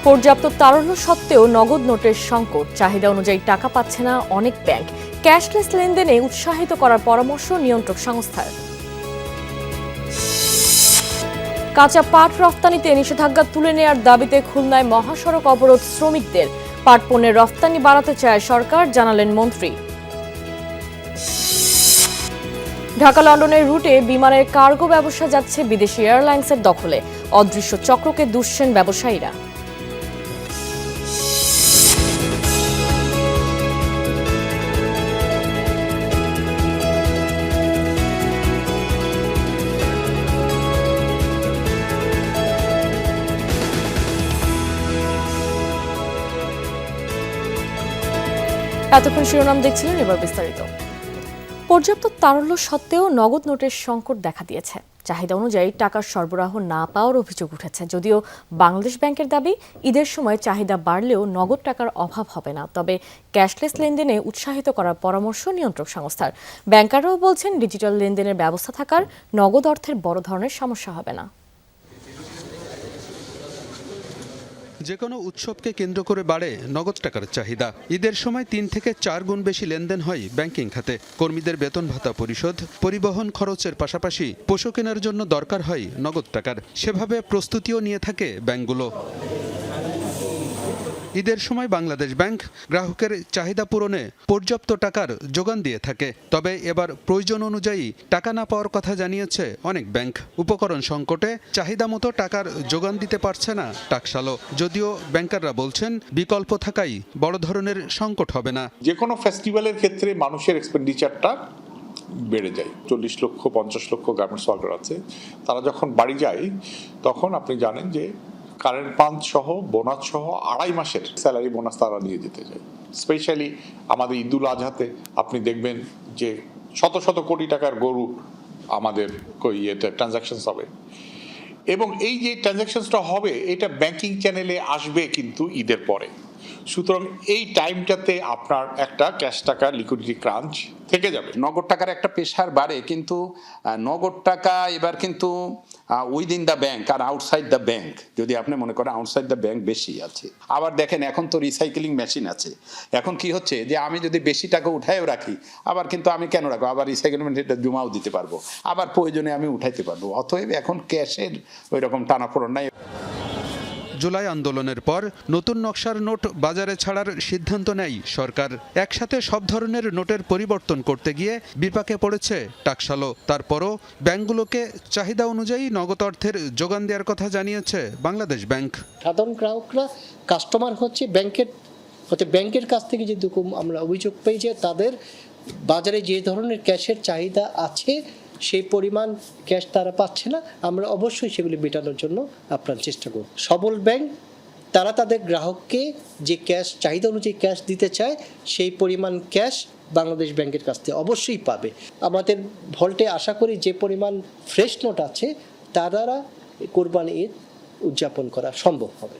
পর্যাপ্ত তারল্য সত্ত্বেও নগদ নোটের সংকট, চাহিদা অনুযায়ী টাকা পাচ্ছে না অনেক ব্যাংক। ক্যাশলেস লেনদেনে উৎসাহিত করার পরামর্শ নিয়ন্ত্রক সংস্থার। কাঁচা পাট রফতানিতে নিষেধাজ্ঞা তুলে নেওয়ার দাবিতে খুলনায় মহাসড়ক অবরোধ শ্রমিকদের। পাট পণ্যের রফতানি বাড়াতে চায় সরকার, জানালেন মন্ত্রী। ঢাকা লন্ডনের রুটে বিমানের কার্গো ব্যবসা যাচ্ছে বিদেশি এয়ারলাইন্সের দখলে। অদৃশ্য চক্রকে দুষছেন ব্যবসায়ীরা। এতক্ষণ শিরোনাম দেখছিলেন, এবার বিস্তারিত। পর্যাপ্ত তারল্য সত্ত্বেও নগদ নোটের সংকট দেখা দিয়েছে। চাহিদা অনুযায়ী টাকার সরবরাহ না পাওয়ার অভিযোগ উঠেছে। যদিও বাংলাদেশ ব্যাংকের দাবি, ঈদের সময় চাহিদা বাড়লেও নগদ টাকার অভাব হবে না। তবে ক্যাশলেস লেনদেনে উৎসাহিত করার পরামর্শ নিয়ন্ত্রক সংস্থার। ব্যাংকাররাও বলছেন, ডিজিটাল লেনদেনের ব্যবস্থা থাকার নগদ অর্থের বড় ধরনের সমস্যা হবে না। যে কোনো উৎসবকে কেন্দ্র করে বাড়ে নগদ টাকার চাহিদা। ঈদের সময় 3 থেকে 4 গুণ বেশি লেনদেন হয় ব্যাংকিং খাতে। কর্মীদের বেতন ভাতা পরিশোধ, পরিবহন খরচের পাশাপাশি পশু কেনার জন্য দরকার হয় নগদ টাকার। সেভাবে প্রস্তুতিও নিয়ে থাকে ব্যাংকগুলো। ঈদের সময় বাংলাদেশ ব্যাংক গ্রাহকের চাহিদা পূরণে পর্যাপ্ত টাকার যোগান দিয়ে থাকে। তবে এবার প্রয়োজন অনুযায়ী টাকা না পাওয়ার কথা জানিয়েছে অনেক ব্যাংক। উপকরণ সংকটে চাহিদা মতো টাকার যোগান দিতে পারছে না টাকশালও। যদিও ব্যাংকাররা বলছেন, বিকল্প থাকাই বড় ধরনের সংকট হবে না। যে কোনো ফেস্টিভ্যালের ক্ষেত্রে মানুষের এক্সপেন্ডিচারটা বেড়ে যায়। 40 লক্ষ 50 লক্ষ গার্মেন্টস ওয়ার্কার আছে, তারা যখন বাড়ি যায় তখন আপনি জানেন যে কারেন্ট পাঞ্চ সহ বোনাস সহ 2.5 মাসের স্যালারি বোনাস তারা নিয়ে যেতে চায়। স্পেশালি আমাদের ঈদুল আজহাতে আপনি দেখবেন যে শত শত কোটি টাকার গরু আমাদের ইয়েতে ট্রানজাকশনস হবে, এবং এই যে ট্রানজাকশনসটা হবে এটা ব্যাংকিং চ্যানেলে আসবে কিন্তু ঈদের পরে। সুতরাং এই টাইমটাতে আপনার একটা ক্যাশ টাকা লিকুইডিটি ক্রাঞ্চ থেকে যাবে। নগদ টাকার একটা প্রেশার বাড়ে, কিন্তু নগদ টাকা এবার কিন্তু উইদিন দ্য ব্যাংক আর আউটসাইড দ্য ব্যাংক, যদি আপনি মনে করেন আউটসাইড দ্য ব্যাংক বেশি আছে। আবার দেখেন, এখন তো রিসাইকেলিং মেশিন আছে। এখন কি হচ্ছে যে আমি যদি বেশি টাকা উঠায়ও রাখি, আবার কিন্তু আমি কেন রাখবো, আবার রিসাইকেল মেশিনটা জমাও দিতে পারবো, আবার প্রয়োজনে আমি উঠাইতে পারবো। অতএব এখন ক্যাশের ওই রকম টানাপোড়েন নাই। জুলাই আন্দোলনের পর নতুন নকশার নোট বাজারে ছাড়ার সিদ্ধান্ত নেয় সরকার। একসাথে সব ধরনের নোটের পরিবর্তন করতে গিয়ে বিপাকে পড়েছে টাকশালও। তারপরও ব্যাংকগুলোকে চাহিদা অনুযায়ী নগদ অর্থের যোগান দেওয়ার কথা জানিয়েছে বাংলাদেশ ব্যাংক। সাধারণ গ্রাহকরা কাস্টমার হচ্ছে ব্যাংকের কাছ থেকে যে আমরা অভিযোগ পেয়ে যে তাদের বাজারে যে ধরনের ক্যাশের চাহিদা আছে সেই পরিমাণ ক্যাশ তারা পাচ্ছে না। আমরা অবশ্যই সেগুলি মেটানোর জন্য আপনার চেষ্টা করব। সবল ব্যাংক তারা তাদের গ্রাহককে যে ক্যাশ চাহিদা অনুযায়ী ক্যাশ দিতে চায়, সেই পরিমাণ ক্যাশ বাংলাদেশ ব্যাংকের কাছ থেকে অবশ্যই পাবে। আমাদের ভল্টে আশা করি যে পরিমাণ ফ্রেশ নোট আছে তার দ্বারা কোরবানি ঈদ উদযাপন করা সম্ভব হবে।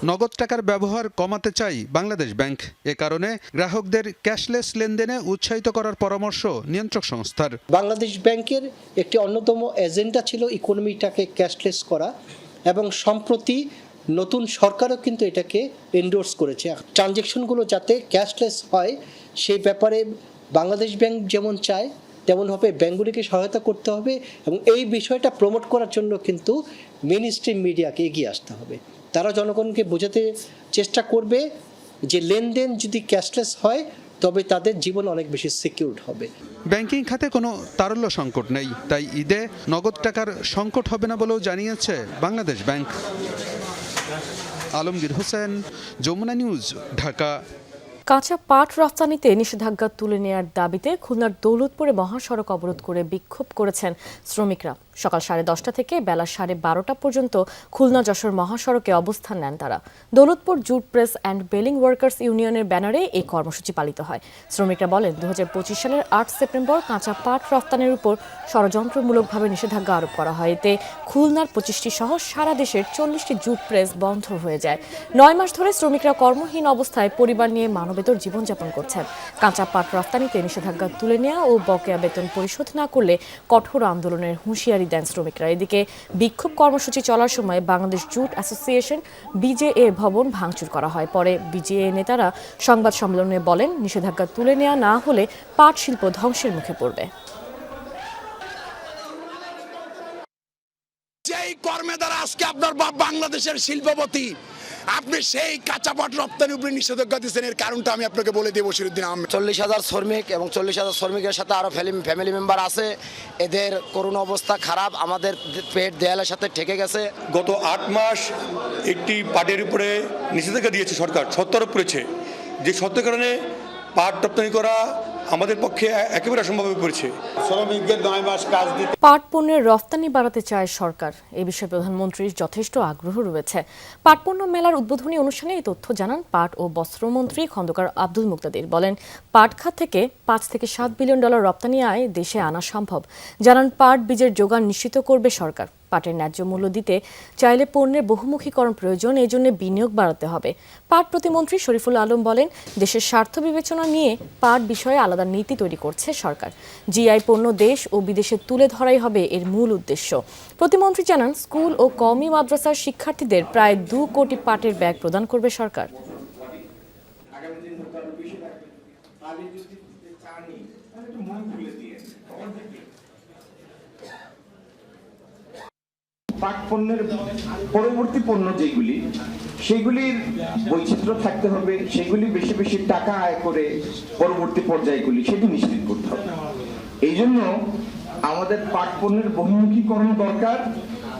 নগদ টাকার ব্যবহার কমাতে চাই বাংলাদেশ ব্যাংক। এ কারণে গ্রাহকদের ক্যাশলেস লেনদেনে উৎসাহিত করার পরামর্শ নিয়ন্ত্রক সংস্থার। বাংলাদেশ ব্যাংকের একটি অন্যতম এজেন্ডা ছিল ইকোনমিটাকে ক্যাশলেস করা, এবং সম্প্রতি নতুন সরকারও কিন্তু এটাকে এন্ডোর্স করেছে। ট্রানজ্যাকশনগুলো যাতে ক্যাশলেস হয় সেই ব্যাপারে বাংলাদেশ ব্যাংক যেমন চায় তেমনভাবে ব্যাংকগুলিকে সহায়তা করতে হবে, এবং এই বিষয়টা প্রমোট করার জন্য কিন্তু মেইনস্ট্রিম মিডিয়াকে এগিয়ে আসতে হবে। তারা জনগণকে বোঝাতে চেষ্টা করবে যে লেনদেন যদি ক্যাশলেস হয় তবে তাদের জীবন অনেক বেশি সিকিউরড হবে। ব্যাংকিং খাতে কোনো তারল্য সংকট নেই, তাই ঈদে নগদ টাকার সংকট হবে না বলেও জানিয়েছে বাংলাদেশ ব্যাংক। আলমগীর হোসেন, যমুনা নিউজ, ঢাকা। কাঁচা পাট রফতানিতে নিষেধাজ্ঞা তুলে নেওয়ার দাবিতে খুলনার দৌলতপুরে মহাসড়ক অবরোধ করে বিক্ষোভ করেছেন শ্রমিকরা। সকাল 10:30 থেকে বেলা 12:30 পর্যন্ত খুলনা যশোর মহাসড়কে অবস্থান নেন তারা। Daulatpur jute press and baling workers ইউনিয়নের ব্যানারে এই কর্মসূচি পালিত হয়। শ্রমিকরা বলেন, 2025 সালের 8 সেপ্টেম্বর কাঁচা পাট রফতানির উপর ষড়যন্ত্রমূলকভাবে নিষেধাজ্ঞা আরোপ করা হয়। এতে খুলনার 25টি সহ সারা দেশের 40টি জুট প্রেস বন্ধ হয়ে যায়। 9 মাস ধরে শ্রমিকরা কর্মহীন অবস্থায় পরিবার নিয়ে মানবেতর জীবনযাপন করছেন। কাঁচা পাট রফতানিতে নিষেধাজ্ঞা তুলে নেওয়া ও বকেয়া বেতন পরিশোধ না করলে কঠোর আন্দোলনের হুঁশিয়ারি দেন শ্রমিকরা। এদিকে বিক্ষোভ কর্মসূচি চলার সময় বাংলাদেশ জুট অ্যাসোসিয়েশন বিজেএ ভবন ভাঙচুর করা হয়। পরে বিজেএ নেতারা সংবাদ সম্মেলনে বলেন, নিষেধাজ্ঞা তুলে নেওয়া না হলে পাট শিল্প ধ্বংসের মুখে পড়বে। যেই কর্মে দ্বারা আজকে আপনার বাংলাদেশের শিল্পপতি, আপনি সেই কাঁচা পাট রপ্তানির উপরে নিষেধাজ্ঞা দিচ্ছেন, এর কারণটা আমি আপনাকে বলে দিব বশিরউদ্দিন আহমেদ। 40,000 শ্রমিক এবং 40,000 শ্রমিকের সাথে আরো ফ্যামিলি মেম্বার আছে। এদের করুণ অবস্থা খারাপ, আমাদের পেট দেয়ালের সাথে ঠেকে গেছে। গত 8 মাস একটি পাটের উপরে নিষেধাজ্ঞা দিয়েছে সরকার, সত্তর করেছে, যে সত্যের কারণে পাট রপ্তানি করা আমাদের পক্ষে একেবারে অসম্ভব হয়ে পড়েছে। শ্রমিকদের 9 মাস কাজ দিতে পাট পণ্যের রফতানি বাড়াতে চায় সরকার। এ বিষয়ে প্রধানমন্ত্রীর যথেষ্ট আগ্রহ রয়েছে। পাট পণ্য মেলার উদ্বোধনী অনুষ্ঠানে এই তথ্য জানান পাট ও বস্ত্রমন্ত্রী খন্দকার আব্দুল মুকতাদির। বলেন, পাট খাত থেকে $5 থেকে $7 বিলিয়ন রপ্তানি আয় দেশে আনা সম্ভব। জানান, পাট বীজের যোগান নিশ্চিত করবে সরকার। পাটের ন্যায্য মূল্য দিতে চাইলে পণ্যের বহুমুখীকরণ প্রয়োজন, এই জন্য বিনিয়োগ বাড়াতে হবে। পাট প্রতিমন্ত্রী শরীফুল আলম বলেন, দেশের স্বার্থ বিবেচনা নিয়ে পাট বিষয়ে আলাদা নীতি তৈরি করছে সরকার। জিআই পণ্য দেশ ও বিদেশে তুলে ধরাই হবে এর মূল উদ্দেশ্য। প্রতিমন্ত্রী জানান, স্কুল ও কওমি মাদ্রাসার শিক্ষার্থীদের প্রায় 2 কোটি পাটের ব্যাগ প্রদান করবে সরকার। পাট পণ্যের পরবর্তী পণ্য যেগুলি, সেগুলির বৈচিত্র্য থাকতে হবে, সেগুলি বেশি বেশি টাকা আয় করে পরবর্তী পর্যায়গুলি সেটি নিশ্চিত করতে হবে। এই জন্য আমাদের পাট পণ্যের বহুমুখীকরণ দরকার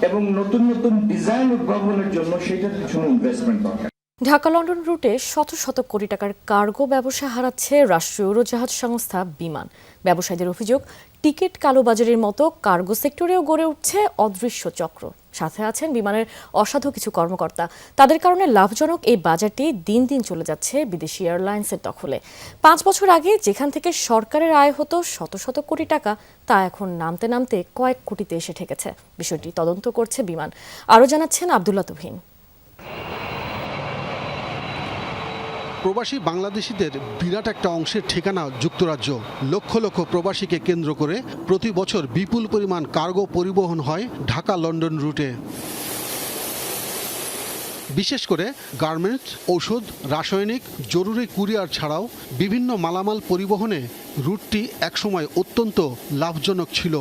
এবং নতুন নতুন ডিজাইন উদ্ভাবনের জন্য সেটার পিছনে ইনভেস্টমেন্ট দরকার। ঢাকা লন্ডন রুটে শত শত কোটি টাকার কার্গো ব্যবসা হারাচ্ছে রাষ্ট্রীয় উড়োজাহাজ সংস্থা বিমান। ব্যবসায়ীদের অভিযোগ, টিকিট কালোবাজারের মতো কার্গো সেক্টরেও গড়ে উঠছে অদৃশ্য চক্র। সাথে আছেন বিমানের অসাধু কিছু কর্মকর্তা। তাদের কারণে লাভজনক এই বাজারটি দিন দিন চলে যাচ্ছে বিদেশি এয়ারলাইন্সের দখলে। 5 বছর আগে যেখান থেকে সরকারের আয় হতো শত শত কোটি টাকা, তা এখন নামতে নামতে কয়েক কোটিতে এসে ঠেকেছে। বিষয়টি তদন্ত করছে বিমান। আরও জানাচ্ছেন আব্দুল্লাহ তুহিন। প্রবাসী বাংলাদেশিদের বিরাট একটা অংশের ঠিকানা যুক্তরাজ্য। লক্ষ লক্ষ প্রবাসীকে কেন্দ্র করে প্রতি বছর বিপুল পরিমাণ কার্গো পরিবহন হয় ঢাকা লন্ডন রুটে। বিশেষ করে গার্মেন্টস, ঔষধ, রাসায়নিক, জরুরি কুরিয়ার ছাড়াও বিভিন্ন মালামাল পরিবহনে রুটটি একসময় অত্যন্ত লাভজনক ছিল।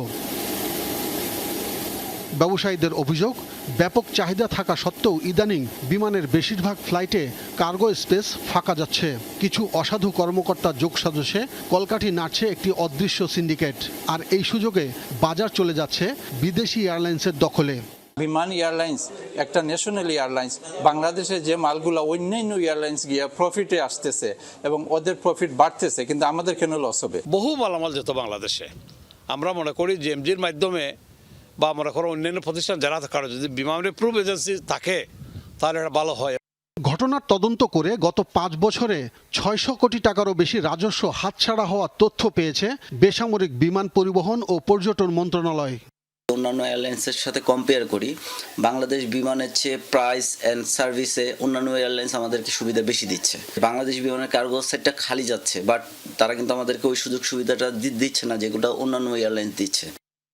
ব্যবসায়ীদের অভিযোগ, ব্যাপক চাহিদা থাকা সত্ত্বেও ইদানিং বিমানের বেশিরভাগ ফ্লাইটে কার্গো স্পেস ফাঁকা যাচ্ছে। কিছু অসাধু কর্মকর্তা যোগ সাজসে কলকাঠি নাড়ছে একটি অদৃশ্য সিন্ডিকেট। আর এই সুযোগে বাজার চলে যাচ্ছে বিদেশি এয়ারলাইন্সের দখলে। বিমান এয়ারলাইন্স একটা ন্যাশনাল এয়ারলাইন্স, বাংলাদেশে যে মালগুলো অন্যান্য এয়ারলাইন্স গিয়ে প্রফিটে আসতেছে এবং ওদের প্রফিট বাড়তেছে, কিন্তু আমাদের কেন লস হবে? বহু মালামাল যেত বাংলাদেশে। আমরা মনে করি যে এমজির মাধ্যমে বা মনে করো অন্যান্য প্রতিষ্ঠান যারা কারো যদি বিমানের প্রুফ এজেন্সি থাকে তাহলে এটা ভালো হয়। ঘটনার তদন্ত করে গত 5 বছরে 600 কোটি টাকারও বেশি রাজস্ব হাতছাড়া হওয়ার তথ্য পেয়েছে বেসামরিক বিমান পরিবহন ও পর্যটন মন্ত্রণালয়। অন্যান্য এয়ারলাইন্সের সাথে কম্পেয়ার করি, বাংলাদেশ বিমানের চেয়ে প্রাইস অ্যান্ড সার্ভিসে অন্যান্য এয়ারলাইন্স আমাদেরকে সুবিধা বেশি দিচ্ছে। বাংলাদেশ বিমানের কার্গো সাইডটা খালি যাচ্ছে, বাট তারা কিন্তু আমাদেরকে ওই সুযোগ সুবিধাটা দিচ্ছে না যেগুলো অন্যান্য এয়ারলাইন্স দিচ্ছে।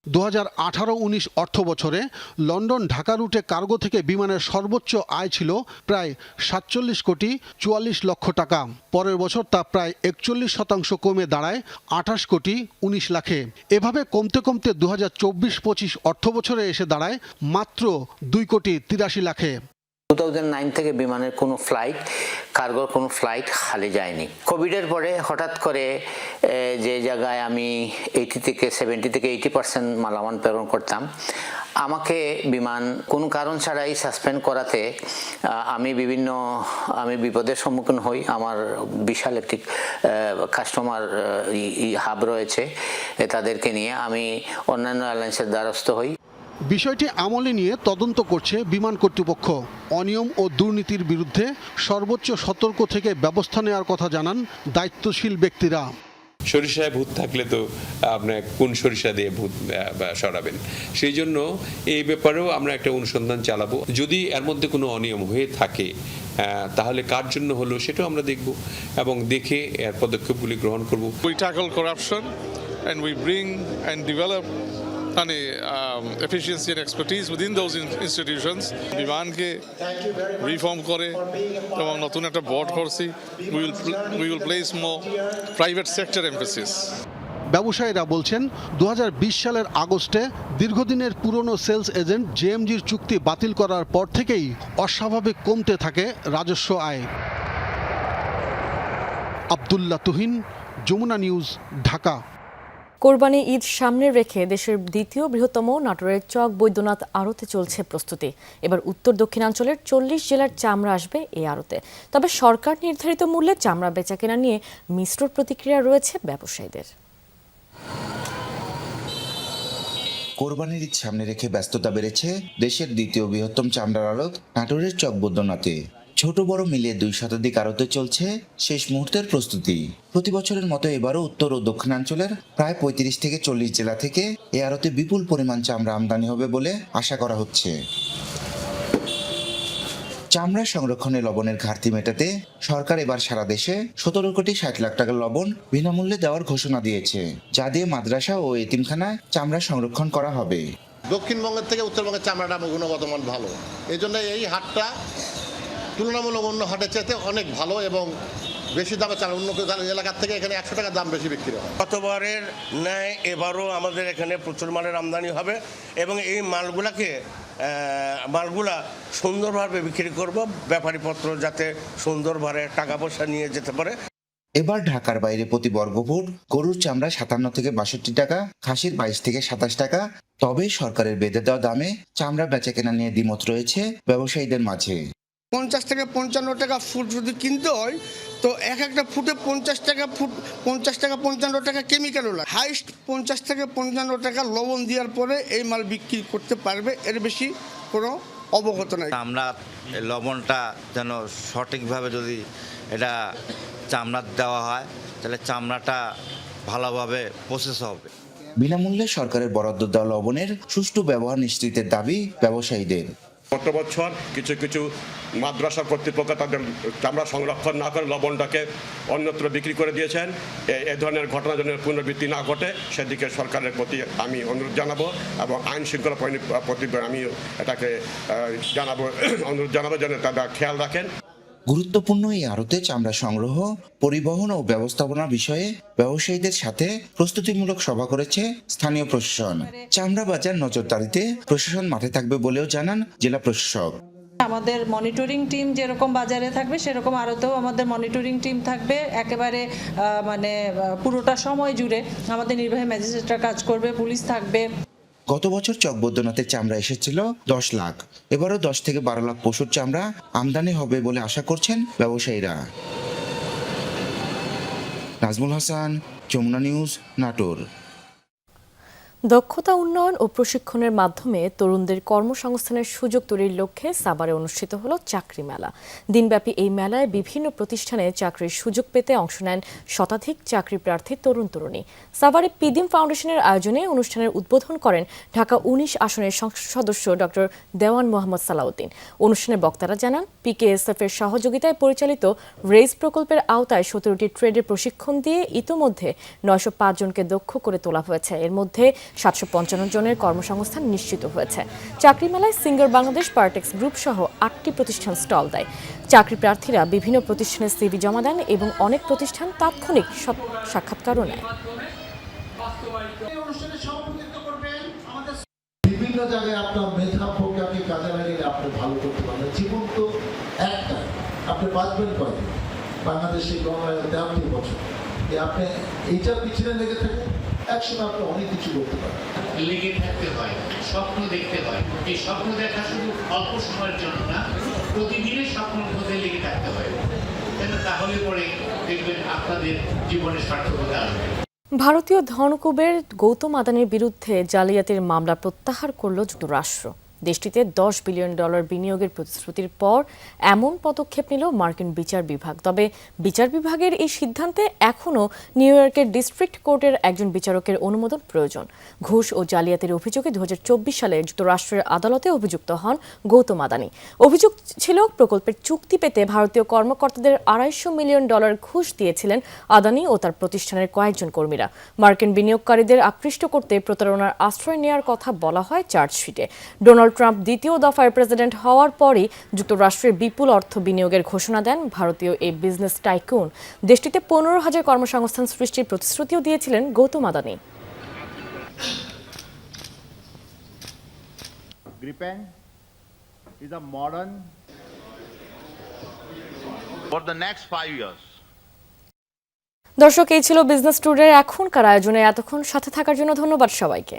2018-19 অর্থ বছরে লন্ডন ঢাকা রুটে কার্গো থেকে বিমানের সর্বোচ্চ আয় ছিল প্রায় 47 কোটি 44 লক্ষ টাকা। পরের বছর তা প্রায় 41% কমে দাঁড়ায় 28 কোটি 19 লাখে। এভাবে কমতে কমতে 2024-25 অর্থ বছরে এসে দাঁড়ায় মাত্র 2 কোটি 83 লাখে। 2009 থেকে বিমানের কোনো ফ্লাইট, কার্গোর কোনো ফ্লাইট খালি যায়নি। কোভিডের পরে হঠাৎ করে যে জায়গায় আমি 80 থেকে 80% মালামাল প্রেরণ করতাম, আমাকে বিমান কোনো কারণ ছাড়াই সাসপেন্ড করাতে আমি বিপদের সম্মুখীন হই। আমার বিশাল একটি কাস্টমার হাব রয়েছে, তাদেরকে নিয়ে আমি অন্যান্য এয়ারলাইন্সের দ্বারস্থ হই। বিষয়টি আমলে নিয়ে তদন্ত করছে বিমান কর্তৃপক্ষ। অনিয়ম ও দুর্নীতির বিরুদ্ধে সর্বোচ্চ সতর্ক থেকে ব্যবস্থা নেওয়ার কথা জানান দায়িত্বশীল ব্যক্তিরা। সরিষায় ভূত থাকলে তো আপনার কোন সরিষা দিয়ে ভূত সরাবেন, সেই জন্য এই ব্যাপারেও আমরা একটা অনুসন্ধান চালাবো। যদি এর মধ্যে কোনো অনিয়ম হয়ে থাকে তাহলে কার জন্য হলো সেটাও আমরা দেখব এবং দেখে এর পদক্ষেপগুলি গ্রহণ করব। We tackle corruption and we bring and develop মানে efficiency and expertise within those institutions বিমানকে রিফর্ম করে এবং নতুন একটা বোর্ড করছি we will place more private sector emphasis. ব্যবসায়ীরা বলছেন 2020 সালের আগস্টে দীর্ঘদিনের পুরনো সেলস এজেন্ট জেএমজির চুক্তি বাতিল করার পর থেকেই অস্বাভাবিক কমতে থাকে রাজস্ব আয়। আব্দুল্লাহ তুহিন, যমুনা নিউজ, ঢাকা। কোরবানি ঈদ সামনে রেখে দেশের দ্বিতীয় বৃহত্তম নাটোরের চক বৈদ্যনাথ আড়তে চলছে প্রস্তুতি। এবার উত্তর দক্ষিণাঞ্চলের 40 জেলার চামড়া আসবে এই আড়তে। তবে সরকার নির্ধারিত মূল্যে চামড়া বেচাকেনা নিয়ে মিশ্র প্রতিক্রিয়া রয়েছে ব্যবসায়ীদের। কোরবানির ঈদ সামনে রেখে ব্যস্ততা বেড়েছে দেশের দ্বিতীয় বৃহত্তম চামড়ার আড়ত নাটোরের চক বৈদ্যনাথে। ছোট বড় মিলিয়ে 2 শতাধিক আড়তে চলছে শেষ মুহূর্তের প্রস্তুতি। প্রতি বছরের মতো এবারও উত্তর ও দক্ষিণাঞ্চলের প্রায় 35 থেকে 40 জেলা থেকে এ আড়তে বিপুল পরিমাণ চামড়া আমদানি হবে বলে আশা করা হচ্ছে। চামড়া সংরক্ষণে লবণের ঘাটতি মেটাতে সরকার এবার সারা দেশে 17 কোটি 60 লাখ টাকার লবণ বিনামূল্যে দেওয়ার ঘোষণা দিয়েছে, যা দিয়ে মাদ্রাসা ও এতিমখানায় চামড়া সংরক্ষণ করা হবে। দক্ষিণবঙ্গের থেকে উত্তরবঙ্গের চামড়াটা গুণগত মান ভালো, এই জন্য এই হাটটা তুলনামূলক অন্য হাটের চাইতে অনেক ভালো এবং বেশি দামে চাল। অন্য এলাকার থেকে এখানে 100 টাকা দাম বেশি বিক্রি হয়। গতবারের ন্যায় এবারও আমাদের এখানে প্রচুর মালের আমদানি হবে এবং এই মালগুলা সুন্দরভাবে বিক্রি করব, ব্যাপারীপত্র যাতে সুন্দরভাবে টাকা পয়সা নিয়ে যেতে পারে। এবার ঢাকার বাইরে প্রতি বর্গফুট গরুর চামড়া 57 থেকে 62 টাকা, খাসির 22 থেকে 27 টাকা। তবে সরকারের বেঁধে দেওয়া দামে চামড়া বেচাকেনা নিয়ে দ্বিমত রয়েছে ব্যবসায়ীদের মাঝে। 50 থেকে 55 টাকা ফুট যদি কিনতে হয় তো একটা ফুটে 50 টাকা ফুট, 50 টাকা 55 টাকা কেমিক্যাল লাগে। হাইস্ট 50 থেকে 55 টাকা লবণ দেওয়ার পরে এই মাল বিক্রি করতে পারবে, এর বেশি কোনো অবগত নাই। আমরা লবণটা যেন সঠিকভাবে যদি এটা চামড়া দেওয়া হয় তাহলে চামড়াটা ভালোভাবে প্রসেস হবে। বিনামূল্যে সরকারের বরাদ্দ দেওয়া লবণের সুষ্ঠু ব্যবহার নিশ্চিতের দাবি ব্যবসায়ীদের। গত বছর কিছু মাদ্রাসা কর্তৃপক্ষ তাদের চামড়া সংরক্ষণ না করে লবণটাকে অন্যত্র বিক্রি করে দিয়েছেন। এই ধরনের ঘটনা যেন পুনরাবৃত্তি না ঘটে সেদিকে সরকারের প্রতি আমি অনুরোধ জানাবো এবং আইন শৃঙ্খলা প্রতি আমি এটাকে অনুরোধ জানাবো যেন তারা খেয়াল রাখেন। গুরুত্বপূর্ণ এই আড়তে চামড়া সংগ্রহ, পরিবহন ও ব্যবস্থাপনা বিষয়ে ব্যবসায়ীদের সাথে প্রস্তুতিমূলক সভা করেছে স্থানীয় প্রশাসন। চামড়া বাজার নজরদারিতে প্রশাসন মাঠে থাকবে বলেও জানান জেলা প্রশাসক। আমাদের মনিটরিং টিম যেরকম বাজারে থাকবে সেরকম আরতেও আমাদের মনিটরিং টিম থাকবে। একেবারে পুরোটা সময় জুড়ে আমাদের নির্বাহী ম্যাজিস্ট্রেটরা কাজ করবে, পুলিশ থাকবে। গত বছর চক বৈদ্যনাথের চামড়া এসেছিল 10 লাখ, এবারও 10 থেকে 12 লাখ পশুর চামড়া আমদানি হবে বলে আশা করছেন ব্যবসায়ীরা। নাজমুল হাসান, যমুনা নিউজ, নাটোর। দক্ষতা উন্নয়ন ও প্রশিক্ষণের মাধ্যমে তরুণদের কর্মসংস্থানের সুযোগ তৈরির লক্ষ্যে সাভারে অনুষ্ঠিত হলো চাকরি মেলা। দিনব্যাপী এই মেলায় বিভিন্ন প্রতিষ্ঠানে চাকরির সুযোগ পেতে অংশ নেন শতাধিক চাকরি প্রার্থী তরুণ তরুণী। সাভারে পিদিম ফাউন্ডেশনের আয়োজনে অনুষ্ঠানের উদ্বোধন করেন ঢাকা 19 আসনের সংসদ সদস্য ডক্টর দেওয়ান মোহাম্মদ সালাউদ্দিন। অনুষ্ঠানে বক্তারা জানান, পিকেএসএফ এর সহযোগিতায় পরিচালিত রেইজ প্রকল্পের আওতায় 17টি ট্রেডের প্রশিক্ষণ দিয়ে ইতোমধ্যে 905 জনকে দক্ষ করে তোলা হয়েছে। এর মধ্যে 755 জনের কর্মসংস্থান নিশ্চিত হয়েছে। চাকরি মেলায় সিঙ্গার বাংলাদেশ, পার্টেক্স গ্রুপ সহ 8টি প্রতিষ্ঠান স্টল দেয়। চাকরি প্রার্থীরা বিভিন্ন প্রতিষ্ঠানে সিভি জমা দেন এবং অনেক প্রতিষ্ঠান তাৎক্ষণিক সাক্ষাৎকারও নেয়। বিভিন্ন জায়গায় আপনার মেধা প্রজ্ঞাকে কাজে লাগিয়ে আপনি ভালো করতে পারবেন। জীবন তো একটা, আপনি বাঁচবেন কয়দিন? বাংলাদেশে গণনায় 13 বছর, আপনি এইটার পিছনে লেগে থাকেন, একসময় আপনি অনেক কিছু করতে পারেন। লেগে থাকতে হয়, স্বপ্ন দেখতে হয়। এই স্বপ্ন দেখা শুধু অল্প সময়ের জন্য না, প্রতিদিনের স্বপ্নের মধ্যে লেগে থাকতে হয়। তাহলে পরে দেখবেন আপনাদের জীবনে সার্থকতা আসবে। ভারতীয় ধনকুবের গৌতম আদানির বিরুদ্ধে জালিয়াতির মামলা প্রত্যাহার করল যুক্তরাষ্ট্র। দেশটিতে $10 বিলিয়ন বিনিয়োগের প্রতিশ্রুতির পর এমন পদক্ষেপ নিল মার্কিন বিচার বিভাগ। তবে বিচার বিভাগের এই সিদ্ধান্তে এখনও নিউ ইয়র্কের ডিস্ট্রিক্ট কোর্টের একজন বিচারকের অনুমোদন প্রয়োজন। ঘুষ ও জালিয়াতির অভিযোগে 2024 সালে যুক্তরাষ্ট্রের আদালতে অভিযুক্ত হন গৌতম আদানি। অভিযোগ ছিল প্রকল্পের চুক্তি পেতে ভারতীয় কর্মকর্তাদের $250 মিলিয়ন ঘুষ দিয়েছিলেন আদানি ও তার প্রতিষ্ঠানের কয়েকজন কর্মীরা। মার্কিন বিনিয়োগকারীদের আকৃষ্ট করতে প্রতারণার আশ্রয় নেওয়ার কথা বলা হয় চার্জশিটে। ডোনাল্ড ট্রাম্প দ্বিতীয় দফায় প্রেসিডেন্ট হওয়ার পরই যুক্তরাষ্ট্রের বিপুল অর্থ বিনিয়োগের ঘোষণা দেন ভারতীয় এই বিজনেস টাইকুন। দেশটিতে 15,000 কর্মসংস্থান সৃষ্টির প্রতিশ্রুতিও দিয়েছিলেন Gautam Adani. Gripen is a modern for the next 5 years. দর্শক, এই ছিল বিজনেস টুডের এখনকার আয়োজনে। এতক্ষণ সাথে থাকার জন্য ধন্যবাদ সবাইকে।